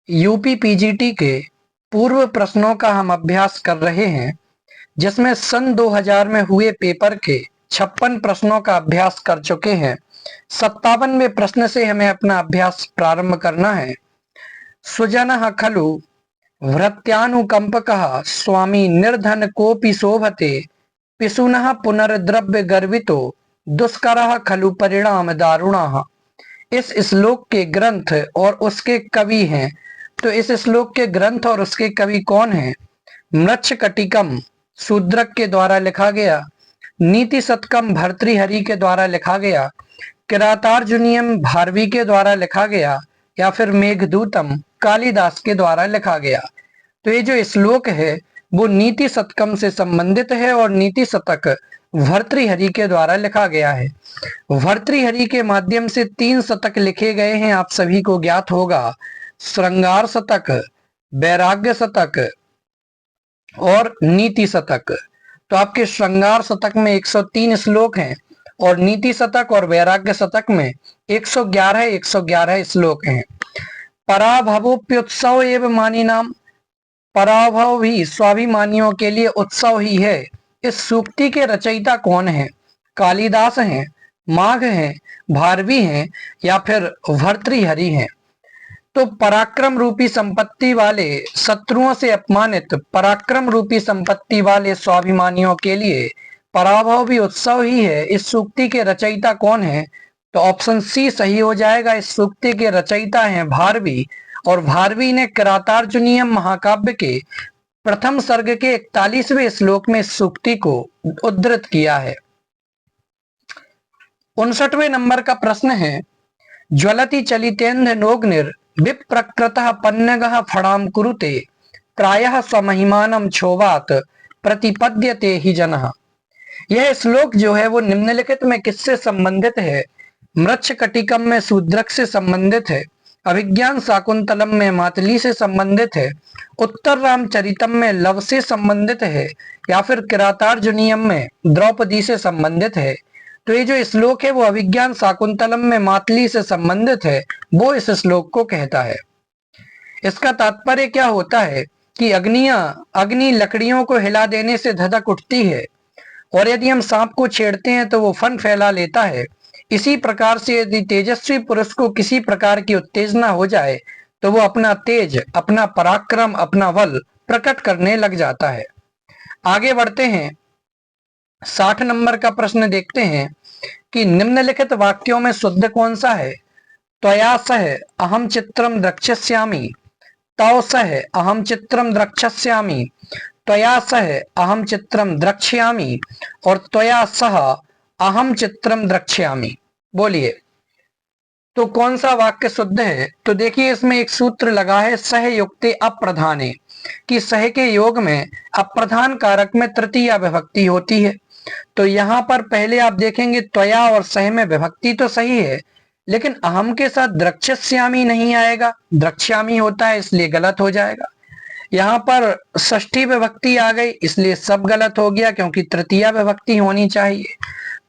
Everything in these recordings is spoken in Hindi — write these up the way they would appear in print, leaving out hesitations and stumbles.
यूपी पीजीटी के पूर्व प्रश्नों का हम अभ्यास कर रहे हैं, जिसमें सन 2000 में हुए पेपर के 56 प्रश्नों का अभ्यास कर चुके हैं। 57वें प्रश्न से हमें अपना अभ्यास प्रारंभ करना है। सुजनः खलु भृत्यानुकंपकः स्वामी निर्धन कोपि शोभते पिशुनः पुनर्द्रव्य गर्वितो दुष्करः खलु परिणाम दारुणः। इस श्लोक के ग्रंथ और उसके कवि हैं। तो इस श्लोक के ग्रंथ और उसके कवि कौन हैं? मृच्छकटिकम शूद्रक के द्वारा लिखा गया, नीति शतकम भर्तृहरि के द्वारा लिखा गया, किरातार्जुनीयम भारवी के द्वारा लिखा गया, या फिर मेघदूतम कालिदास के द्वारा लिखा गया। तो ये जो श्लोक है वो नीति शतकम से संबंधित है और नीति शतक भर्तृहरि के द्वारा लिखा गया है। भर्तृहरि के माध्यम से 3 शतक लिखे गए हैं, आप सभी को ज्ञात होगा, श्रृंगार शतक, वैराग्य शतक और नीति शतक। तो आपके श्रृंगार शतक में 103 श्लोक हैं और नीति शतक और वैराग्य शतक में 111 श्लोक हैं। पराभवोप्युत्सव एव मानिनाम, पराभव भी स्वाभिमानियों के लिए उत्सव ही है। इस सूक्ति के रचयिता कौन है? कालिदास हैं, माघ हैं, भारवी हैं, या फिर भर्तृहरि हैं। तो पराक्रम रूपी संपत्ति वाले, शत्रुओं से अपमानित पराक्रम रूपी संपत्ति वाले स्वाभिमानियों के लिए पराभव भी उत्सव ही है। इस सूक्ति के रचयिता कौन है? तो ऑप्शन सी सही हो जाएगा। इस सूक्ति के रचयिता हैं भारवी, और भारवी ने किरातार्जुनीयम महाकाव्य के प्रथम सर्ग के 41वें श्लोक में इस सूक्ति को उद्धृत किया है। 59वें नंबर का प्रश्न है, ज्वलति चलितेन्द्र नोग्निर विप्रकृतः पन्नगः फणाम कुरुते प्रायः स्वमहिमानं क्षोभात प्रतिपद्यते हि जनः। यह श्लोक जो है वो निम्नलिखित में किससे संबंधित है? मृच्छकटिकम में शूद्रक से संबंधित है, अभिज्ञान शाकुंतलम में मातली से संबंधित है, उत्तर रामचरितम में लव से संबंधित है, या फिर किरातार्जुनीयम में द्रौपदी से संबंधित है। तो ये जो श्लोक है वो अभिज्ञान शाकुंतलम में मातली से संबंधित है, वो इस श्लोक को कहता है। इसका तात्पर्य क्या होता है कि अग्नि लकड़ियों को हिला देने से धधक उठती है, और यदि हम सांप को छेड़ते हैं तो वो फन फैला लेता है। इसी प्रकार से यदि तेजस्वी पुरुष को किसी प्रकार की उत्तेजना हो जाए तो वो अपना तेज, अपना पराक्रम, अपना बल प्रकट करने लग जाता है। आगे बढ़ते हैं, 60 नंबर का प्रश्न देखते हैं कि निम्नलिखित वाक्यों में शुद्ध कौन सा है? त्वया सह अहम चित्रम द्रक्ष्यामि, तव सह अहम चित्रम द्रक्ष्यामि, त्वया सह अहम चित्रम द्रक्ष्यामि और त्वया सह अहम चित्रम द्रक्ष्यामि। बोलिए, तो कौन सा वाक्य शुद्ध है? तो देखिए, इसमें एक सूत्र लगा है सह युक्ते अप्रधाने, कि सह के योग में अप्रधान कारक में तृतीया विभक्ति होती है। तो यहाँ पर पहले आप देखेंगे त्वया और सह में विभक्ति तो सही है, लेकिन अहम के साथ द्रक्ष्यामि नहीं आएगा, द्रक्ष्यामि होता है, इसलिए गलत हो जाएगा। यहाँ पर षष्ठी विभक्ति आ गई, इसलिए सब गलत हो गया, क्योंकि तृतीया विभक्ति होनी चाहिए।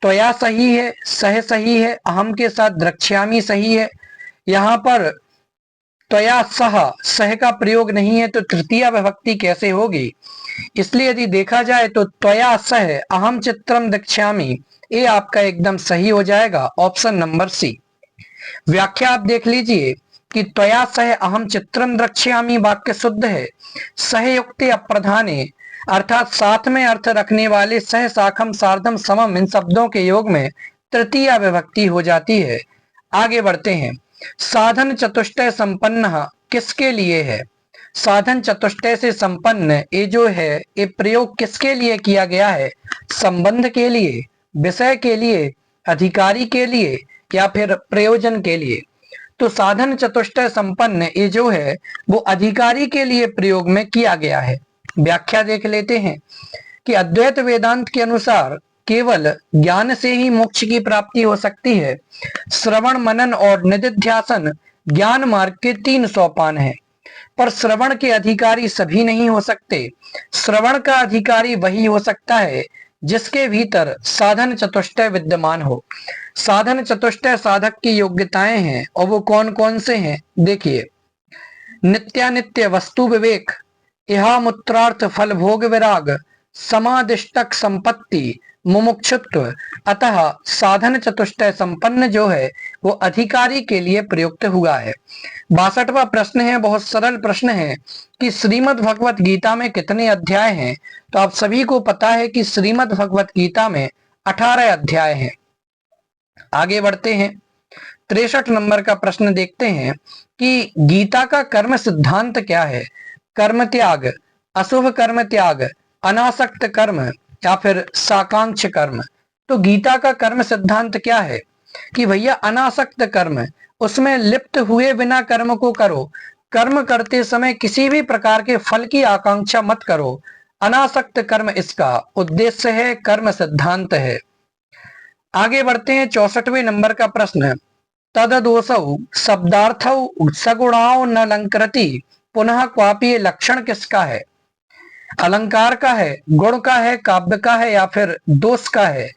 त्वया सही है, सह सही है, अहम के साथ द्रक्ष्यामि सही है। यहाँ पर त्वया सह का प्रयोग नहीं है, तो तृतीया विभक्ति कैसे होगी? इसलिए यदि देखा जाए तो त्वया सह अहम चित्रम द्रक्ष्यामि, ये आपका एकदम सही हो जाएगा, ऑप्शन नंबर सी। व्याख्या आप देख लीजिए कि त्वया सह अहम चित्रम द्रक्ष्यामि वाक्य शुद्ध है। सहयुक्ते अप्रधाने अर्थात साथ में अर्थ रखने वाले सह, साखम, सार्धम, समम इन शब्दों के योग में तृतीया विभक्ति हो जाती है। आगे बढ़ते हैं, साधन चतुष्टय संपन्न किसके लिए है? साधन चतुष्टय से संपन्न ये जो है ये प्रयोग किसके लिए किया गया है? संबंध के लिए, विषय के लिए, अधिकारी के लिए, या फिर प्रयोजन के लिए। तो साधन चतुष्टय संपन्न ये जो है वो अधिकारी के लिए प्रयोग में किया गया है। व्याख्या देख लेते हैं कि अद्वैत वेदांत के अनुसार केवल ज्ञान से ही मोक्ष की प्राप्ति हो सकती है। श्रवण, मनन और निधिध्यासन ज्ञान मार्ग के 3 सोपान हैं, पर श्रवण के अधिकारी सभी नहीं हो सकते। श्रवण का अधिकारी वही हो सकता है जिसके भीतर साधन चतुष्टय विद्यमान हो। साधन चतुष्टय साधक की योग्यताएं हैं, और वो कौन कौन से हैं? देखिए, नित्यानित्य वस्तु विवेक, इहामुत्रार्थ फल भोग विराग, समादिष्टक संपत्ति, मुमुक्षुत्व। अतः साधन चतुष्टय संपन्न जो है वो अधिकारी के लिए प्रयुक्त हुआ है। 62वां प्रश्न है, बहुत सरल प्रश्न है कि श्रीमद् भगवत गीता में कितने अध्याय हैं। तो आप सभी को पता है कि श्रीमद् भगवत गीता में 18 अध्याय हैं। आगे बढ़ते हैं, 63 नंबर का प्रश्न देखते हैं कि गीता का कर्म सिद्धांत क्या है। कर्म त्याग, अशुभ कर्म त्याग, अनासक्त कर्म या फिर साकांक्ष कर्म। तो गीता का कर्म सिद्धांत क्या है कि भैया अनासक्त कर्म, उसमें लिप्त हुए बिना कर्म को करो। कर्म करते समय किसी भी प्रकार के फल की आकांक्षा मत करो। अनासक्त कर्म इसका उद्देश्य है, कर्म सिद्धांत है। आगे बढ़ते हैं, 64वें नंबर का प्रश्न, तददोषौ शब्दार्थौ सगुणाओ न अलंकृति पुनः क्वापि, लक्षण किसका है। अलंकार का है, गुण का है, काव्य का है या फिर दोष का है।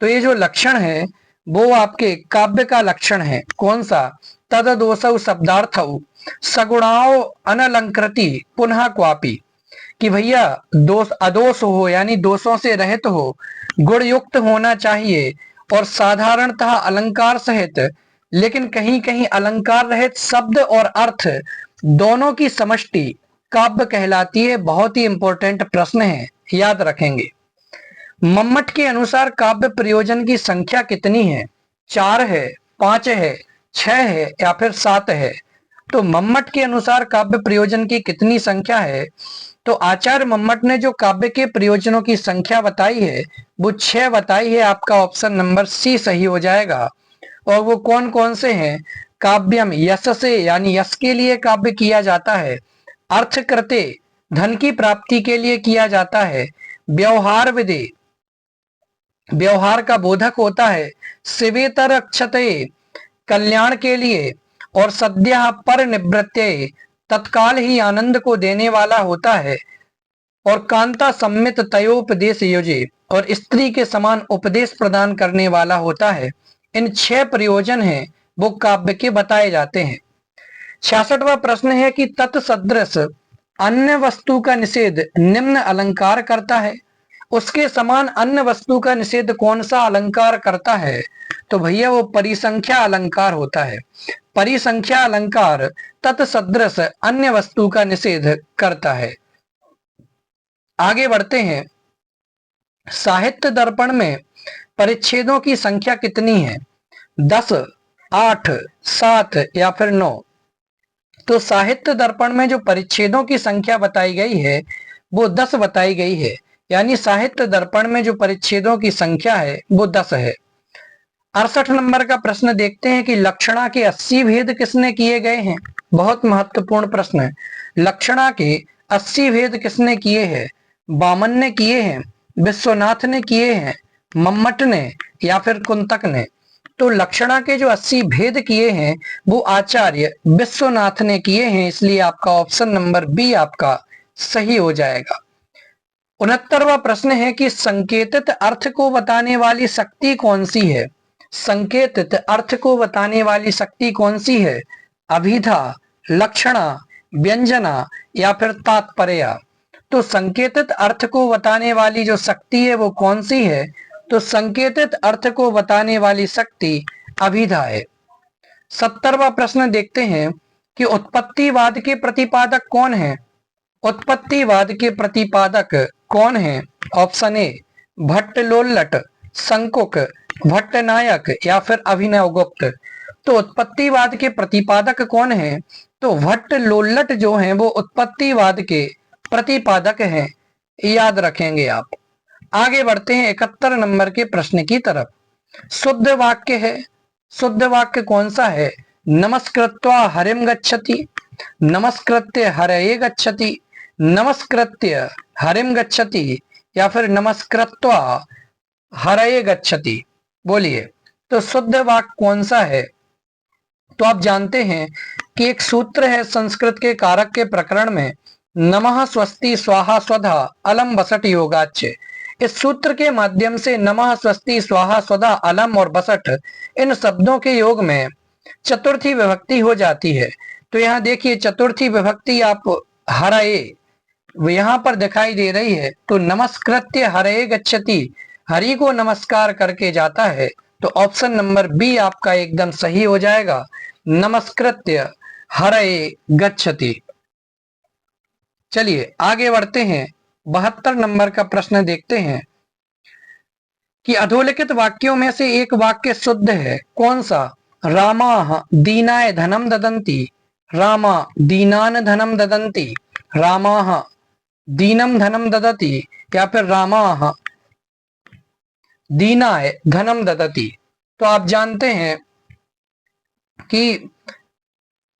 तो ये जो लक्षण है वो आपके काव्य का लक्षण है। कौन सा, तददोषौ शब्दार्थौ सगुणाओ अनलंकृति पुनः क्वापि, कि भैया दोष अदोष हो यानी दोषों से रहित हो, गुण युक्त होना चाहिए और साधारणतः अलंकार सहित, लेकिन कहीं कहीं अलंकार रहित शब्द और अर्थ दोनों की समष्टि काव्य कहलाती है। बहुत ही इंपॉर्टेंट प्रश्न है, याद रखेंगे। मम्मट के अनुसार काव्य प्रयोजन की संख्या कितनी है। 4 है, 5 है, 6 है या फिर 7 है। तो मम्मट के अनुसार काव्य प्रयोजन की कितनी संख्या है। तो आचार्य मम्मट ने जो काव्य के प्रयोजनों की संख्या बताई है वो 6 बताई है। आपका ऑप्शन नंबर सी सही हो जाएगा। और वो कौन कौन से हैं। काव्यम यश से, यानी यश के लिए काव्य किया जाता है। अर्थ कृते, धन की प्राप्ति के लिए किया जाता है। व्यवहार विदे, व्यवहार का बोधक होता है। शिवेतर अक्षते, कल्याण के लिए। और सद्यः पर निवृत्ते, तत्काल ही आनंद को देने वाला होता है। और कांता सम्मित तयोपदेश योजे, और स्त्री के समान उपदेश प्रदान करने वाला होता है। इन 6 प्रयोजन हैं वो काव्य के बताए जाते हैं। 66वां प्रश्न है कि तत्सदृश अन्य वस्तु का निषेध निम्न अलंकार करता है। उसके समान अन्य वस्तु का निषेध कौन सा अलंकार करता है। तो भैया वो परिसंख्या अलंकार होता है। परिसंख्या अलंकार तत्सदृश अन्य वस्तु का निषेध करता है। आगे बढ़ते हैं, साहित्य दर्पण में परिच्छेदों की संख्या कितनी है। 10, 8, 7 या फिर 9। तो साहित्य दर्पण में जो परिच्छेदों की संख्या बताई गई है वो 10 बताई गई है। यानी साहित्य दर्पण में जो परिच्छेदों की संख्या है वो 10 है। 68 नंबर का प्रश्न देखते हैं कि लक्षणा के 80 भेद किसने किए गए हैं। बहुत महत्वपूर्ण प्रश्न है। लक्षणा के 80 भेद किसने किए हैं। बामन ने किए हैं, विश्वनाथ ने किए हैं, मम्मट ने या फिर कुंतक ने। तो लक्षणा के जो 80 भेद किए हैं वो आचार्य विश्वनाथ ने किए हैं। इसलिए आपका ऑप्शन नंबर बी आपका सही हो जाएगा। 69वां प्रश्न है कि संकेतित अर्थ को बताने वाली शक्ति कौन सी है। संकेतित अर्थ को बताने वाली शक्ति कौन सी है। अभिधा, लक्षणा, व्यंजना या फिर तात्पर्य। तो संकेतित अर्थ को बताने वाली जो शक्ति है वो कौन सी है। तो संकेतित अर्थ को बताने वाली शक्ति अभिधा है। 70वां प्रश्न देखते हैं कि उत्पत्तिवाद के प्रतिपादक कौन है। उत्पत्तिवाद के प्रतिपादक कौन है। ऑप्शन ए भट्टलोल्लट, शंकुक, भट्टनायक या फिर अभिनवगुप्त। तो उत्पत्तिवाद के प्रतिपादक कौन है। तो भट्टलोल्लट जो हैं वो उत्पत्तिवाद के प्रतिपादक हैं, याद रखेंगे आप। आगे बढ़ते हैं 71 नंबर के प्रश्न की तरफ। शुद्ध वाक्य है। शुद्ध वाक्य कौन सा है। नमस्कृत्वा हरिम गच्छति, नमस्कृत्य हरये गच्छति, नमस्कृत्य हरिम गच्छति या फिर नमस्कृत्वा हरये गच्छति। बोलिए तो शुद्ध वाक्य कौन सा है। तो आप जानते हैं कि एक सूत्र है संस्कृत के कारक के प्रकरण में, नमः स्वस्ति स्वाहा स्वधा अलम बसट योगाच्च। इस सूत्र के माध्यम से नमः स्वस्ति स्वाहा स्वधा अलम और बसट इन शब्दों के योग में चतुर्थी विभक्ति हो जाती है। तो यहाँ देखिए चतुर्थी विभक्ति आप हरये वो यहाँ पर दिखाई दे रही है, तो नमस्कृत्य हरये गच्छति, हरि को नमस्कार करके जाता है। तो ऑप्शन नंबर बी आपका एकदम सही हो जाएगा, नमस्कृत्य हरये गच्छति। चलिए आगे बढ़ते हैं, 72 नंबर का प्रश्न देखते हैं कि अधोलिखित वाक्यों में से एक वाक्य शुद्ध है, कौन सा? रामा दीनाय धनम ददंती, रामा दीनान धनम ददंती, रामा दीनम धनम ददति, या फिर रामा दीनाय धनम ददति। तो आप जानते हैं कि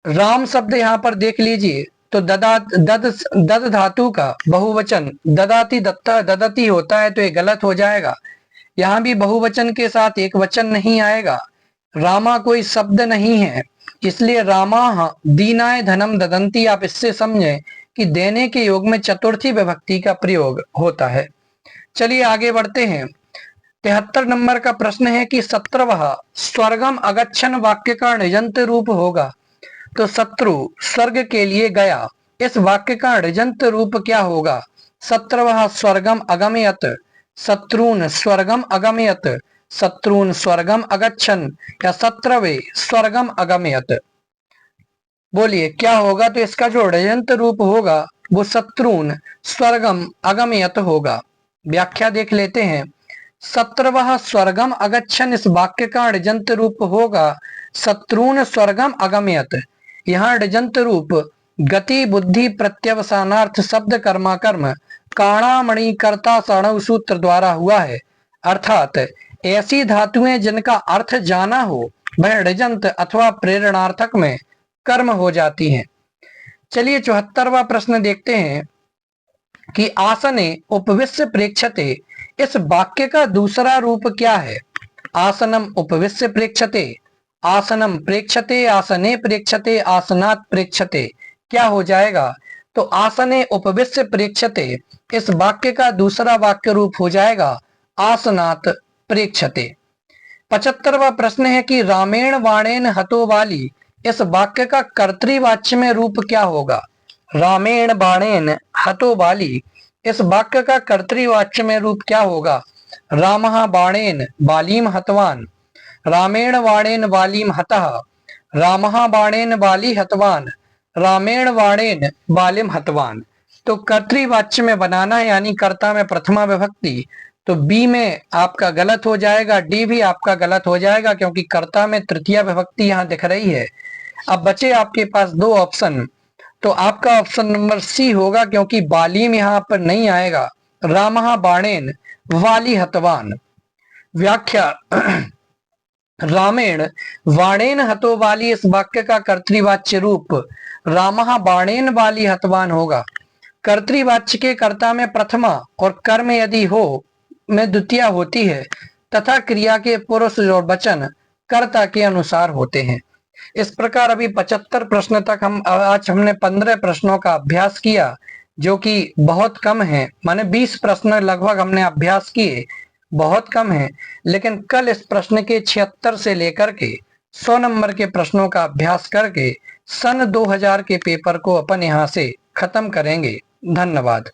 राम शब्द यहाँ पर देख लीजिए, तो दद धातु का बहुवचन ददाती दत्ता ददती होता है, तो ये गलत हो जाएगा। यहाँ भी बहुवचन के साथ एक वचन नहीं आएगा, रामा कोई शब्द नहीं है, इसलिए रामा दीनाय धनम ददंती आप इससे समझें कि देने के योग में चतुर्थी विभक्ति का प्रयोग होता है। चलिए आगे बढ़ते हैं, 73 नंबर का प्रश्न है कि 17वां स्वर्गम अगच्छन वाक्य का ऋजंत रूप होगा। तो शत्रु स्वर्ग के लिए गया, इस वाक्य का ऋजंत रूप क्या होगा? 17वां स्वर्गम अगमयत, शत्रुन स्वर्गम अगमयत, शत्रुन स्वर्गम अगच्छन, या 17वें स्वर्गम अगमयत। बोलिए क्या होगा? तो इसका जो ऋजंत रूप होगा वो शत्रुन स्वर्गम अगमयत होगा। व्याख्या देख लेते हैं, 17वां स्वर्गम अगच्छन इस वाक्य का ऋजंत रूप होगा शत्रुन स्वर्गम अगमयत। यहाँ ऋजंत रूप गति बुद्धि प्रत्यवसानार्थ शब्द कर्माकर्म काणामणि कर्ता साणव सूत्र द्वारा हुआ है, अर्थात ऐसी धातुएं जिनका अर्थ जाना हो वह ऋजंत अथवा प्रेरणार्थक में कर्म हो जाती हैं। चलिए 74वां प्रश्न देखते हैं कि आसने उपविश्य प्रेक्षते इस वाक्य का दूसरा रूप क्या है? आसनम उपविश्य प्रेक्षते, आसनम प्रेक्षते, आसने प्रेक्षते, आसनात प्रेक्षते, क्या हो जाएगा? तो आसने उपविश्य प्रेक्षते इस वाक्य का दूसरा वाक्य रूप हो जाएगा आसनात प्रेक्षते। 75वां प्रश्न है कि रामेण वाणेन हतो वाली इस वाक्य का कर्तृवाच्य में रूप क्या होगा? रामेण बाणेन हतो वाली इस वाक्य का कर्तृवाच्य में रूप क्या होगा? रामः बाणेन बालीम हतवान, रामेण बाणेन बालीम हतः, रामः बाणेन बाली हतवान, रामेण बाणेन बालिम हतवान। तो कर्तृवाच्य में बनाना है, यानी कर्ता में प्रथमा विभक्ति, तो बी में आपका गलत हो जाएगा, डी भी आपका गलत हो जाएगा क्योंकि कर्ता में तृतीया विभक्ति यहाँ दिख रही है। अब बचे आपके पास दो ऑप्शन, तो आपका ऑप्शन नंबर सी होगा क्योंकि बालीम यहाँ पर नहीं आएगा, रामः बाणेन वाली हतवान। व्याख्या रामेण वाणेन हतो वाली इस वाक्य का कर्तृवाच्य रूप रामः बाणेन वाली हतवान होगा। कर्तृवाच्य के कर्ता में प्रथमा और कर्म यदि हो में द्वितीया होती है तथा क्रिया के पुरुष और वचन कर्ता के अनुसार होते हैं। इस प्रकार अभी 75 प्रश्न तक आज हमने 15 प्रश्नों का अभ्यास किया, जो कि बहुत कम है, माने 20 प्रश्न लगभग हमने अभ्यास किए, बहुत कम है। लेकिन कल इस प्रश्न के 76 से लेकर के 100 नंबर के प्रश्नों का अभ्यास करके सन 2000 के पेपर को अपन यहाँ से खत्म करेंगे। धन्यवाद।